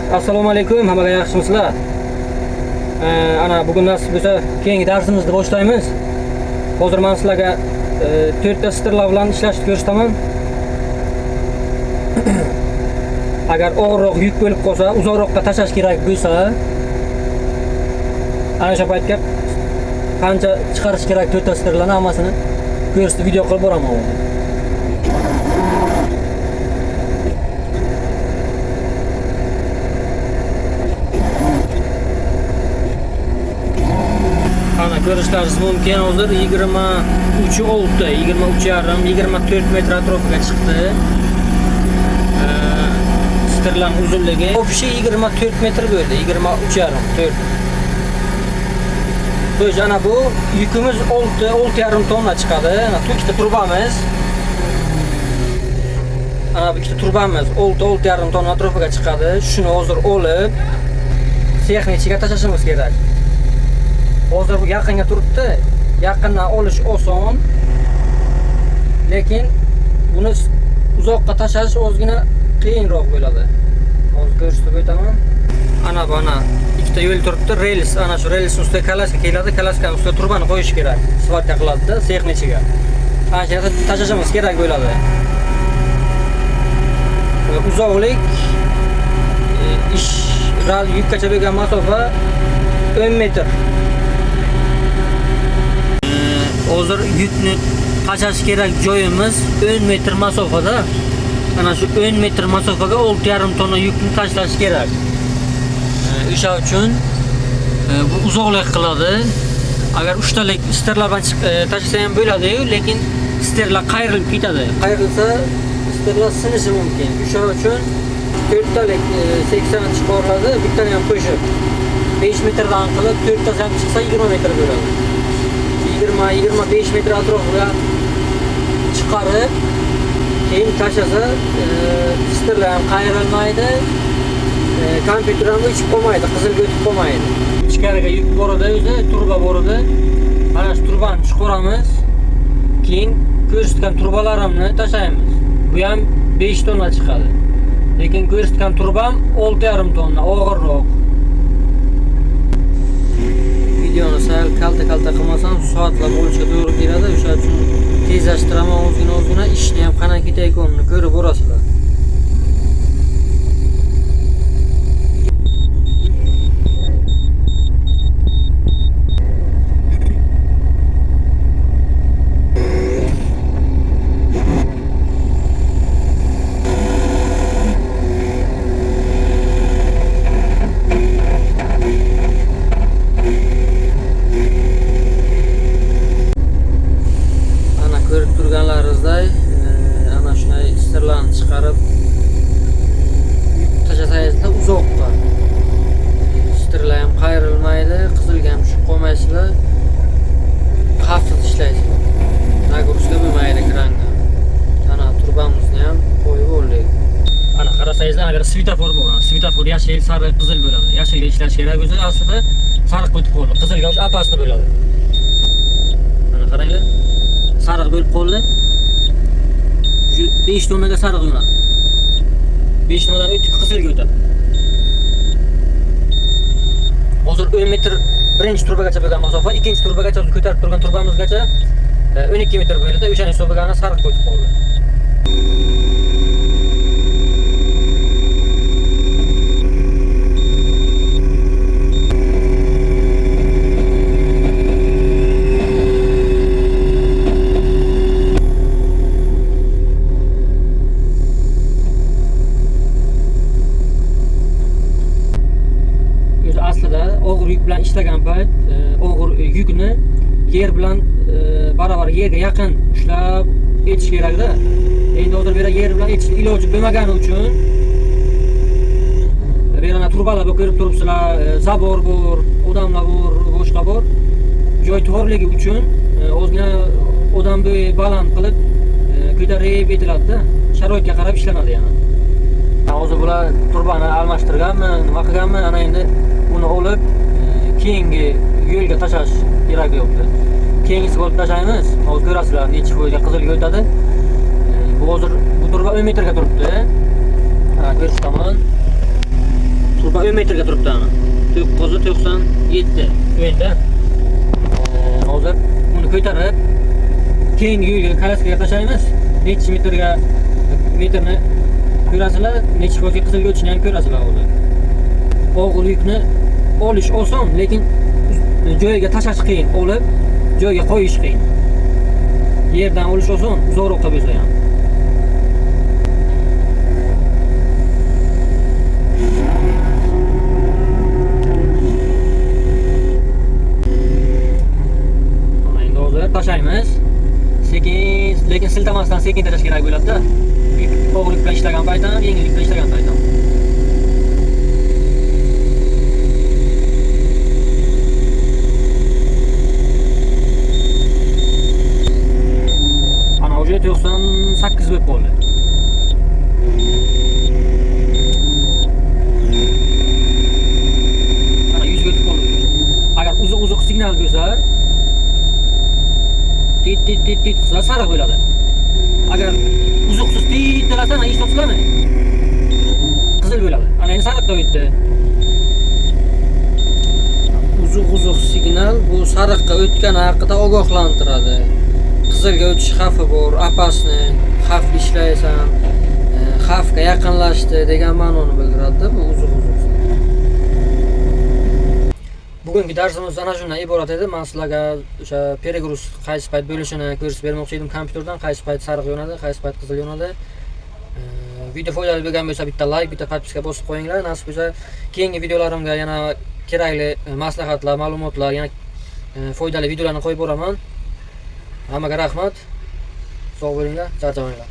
Assalomu alaykum, hammaga yaxshimisizlar? Ana bugun nasib bo'lsa keyingi darsimizni boshlaymiz. Hozir men sizlarga 4 ta strlar bilan ishlashni ko'rsataman. Agar og'irroq yuk bo'lib qolsa, uzoqroqqa tashlash kerak bo'lsa, ana o'sha paytga qancha chiqarish kerak 4 ta strlarni hammasini ko'rsatib video qilib boraman. Ko'rishlaringiz mumkin. Hozir 23.6, 23.5, 24 metr atrofiga chiqdi. Strlar uzunligi ofisi 24 metr bo'ldi. 23.5, 4. Biz ana bu yukimiz 6.5 tonna chiqadi. Ana ikkita turbamiz. Ana bu ikkita turbamiz 6.5 tonna atrofiga chiqadi. Shuni hozir olib sexning ichiga tashlashimiz kerak. Hozir bu yaqinga turibdi. Yaqindan olish oson. Lekin buni uzoqqa tashlash ozgina qiyinroq bo'ladi. Hozir ko'rsatib o'taman. Ana bana ikkita yo'l turibdi. Rels, ana shu relsning ustiga kalaska keladi. Kalaskaning ustiga turbani qo'yish kerak. Svatka qiladi-da sexning ichiga. Ana shuni tashlashimiz kerak bo'ladi. Uzoqlik ish yukkacha bo'lgan masofa 10 metr. Hozir yukni tashlash kerak joyimiz 10 metr masofada. Ana shu 10 metr masofaga 6.5 tonna yukni tashlash kerak. O'sha uchun bu uzoqlik qiladi. Agar 3 talik strlar bilan tashlasa ham bo'ladi-yu, lekin strlar qayrilib ketadi. Qayrilsa strlar sinishi mumkin. O'sha uchun 4 talik 80 chiqariladi, bittani ham qo'shib 5 metrdan qilib 4 tasi ham chiqsa 20 metr bo'ladi. 20-25 metr atrofiga chiqarib keyin tashlasa strlar ham qayrilmaydi, kompyuter ham o'chib qolmaydi, qizilga o'tib qolmaydi. Ichkariga yuk boradi, o'zi turba boradi. Mana shu turbani chiqaramiz. Keyin ko'rsatgan turbalarimni tashlaymiz. Bu ham 5 tonna chiqadi. Lekin ko'rsatgan turbam 6.5 tonna, og'irroq. Videoni sal kalta qilmasam soatlar bo'lishga to'g'ri keladi. O'sha uchun tezlashtiraman ozgina ishni ham qanaqa ketayotganini ko'rib borasizlar. Ana shunday strlarni chiqarib tashlasangizlar uzoqqa. Strlar ham qayrilmaydi, qizilga ham tushib qolmaysizlar. Xavfsiz ishlaysizlar. Nagruska bo'lmaydi kranga. Ana turbamizni ham qo'yib oldik. Ana qarasangizlar, agar svetofor bor, svetofor yashil, sariq, qizil bo'ladi. Yashilga ishlash kerak bo'lsa, aslida sariq o'tib qoldi. Qizilga o'sha apasni bo'ladi. Ana qaranglar. Sariq bo'lib qoldi. 5 tonnaga sariq yo'nadi. 5 tonnadan o'tib qizilga o'tadi. Hozir 10 metr birinchi turbagacha bo'lgan masofa, ikkinchi turbagacha ko'tarib turgan turbamizgacha 12 metr bo'ladi. O'shani hisoblaganida sariq o'tib qoldi. Og'ir yuk bilan ishlagan payt og'ir yukni yer bilan baravar yerga yaqin ushlab etish kerak-da. Endi hozir bu yer bilan etish iloji bo'lmagani uchun bu yerda turbalar ko'rib turibsizlar, zabor bor, odamlar bor, boshqa bor. Joy torligi uchun ozgina odam bo'yi baland qilib ko'tarib etiladi-da. Sharoitga qarab ishlanadi yana. Hozir bular turbani almashtirganmi, nima qilganmi, ana endi buni olib keyingi yo'lga tashlash kerak yo'qdi. Keyingisi olib tashlaymiz. Hozir ko'rasizlar, necha foizga qizilga o'tadi. Bu hozir bu turba 10 metrga turibdi. Ko'rish tomon 10 metrga turibdi ana. 997 o'yinda. Hozir uni ko'tarib keyingi yo'lga kalaskaga tashlaymiz. Necha metrni ko'rasizlar, necha foizga qizilga o'tishini ham ko'rasizlar hozir. Og'ir yukni olish oson, lekin joyiga tashlash qiyin, olib joyiga qo'yish qiyin. Yerdan olish oson, uzoqroqqa bo'lsa ham. Endi hozir tashlaymiz. Sekin, lekin siltamasdan sekin tashlash kerak bo'ladi-da. Og'irlik bilan ishlagan paytim, yengillik bilan ishlagan paytim. Ana hozir 98 bo'lib qoldi. Ana 100 ga o'tib qoldi. Agar uzuq signal bo'lsa, tit qilsa sariq bo'ladi. Agar uzuqsiz tit delasana, eshitibsizlarmi? Qizil bo'ladi. Ana endi sariqqa o'tdi. Uzuq signal bu sariqqa o'tgani haqida ogohlantiradi. Qizilga o'tish xavfi bor, opasni, xavfli ishlaysan, xavfga yaqinlashdi degan ma'noni bildiradi bu uzuq. Bugungi darsimiz ana shundan iborat edi. Men sizlarga o'sha peregruz qaysi payt bo'lishini ko'rsatib bermoqchi edim kompyuterdan, qaysi payt sariq yonadi, qaysi payt qizil yonadi. Video foydali bo'lgan bo'lsa bitta like, bitta podpiska bosib qo'yinglar. Nasib bo'lsa keyingi videolarimga yana kerakli maslahatlar, ma'lumotlar, yana foydali videolarni qo'yib boraman. Hammaga rahmat. Sog' bo'linglar, charchamanglar.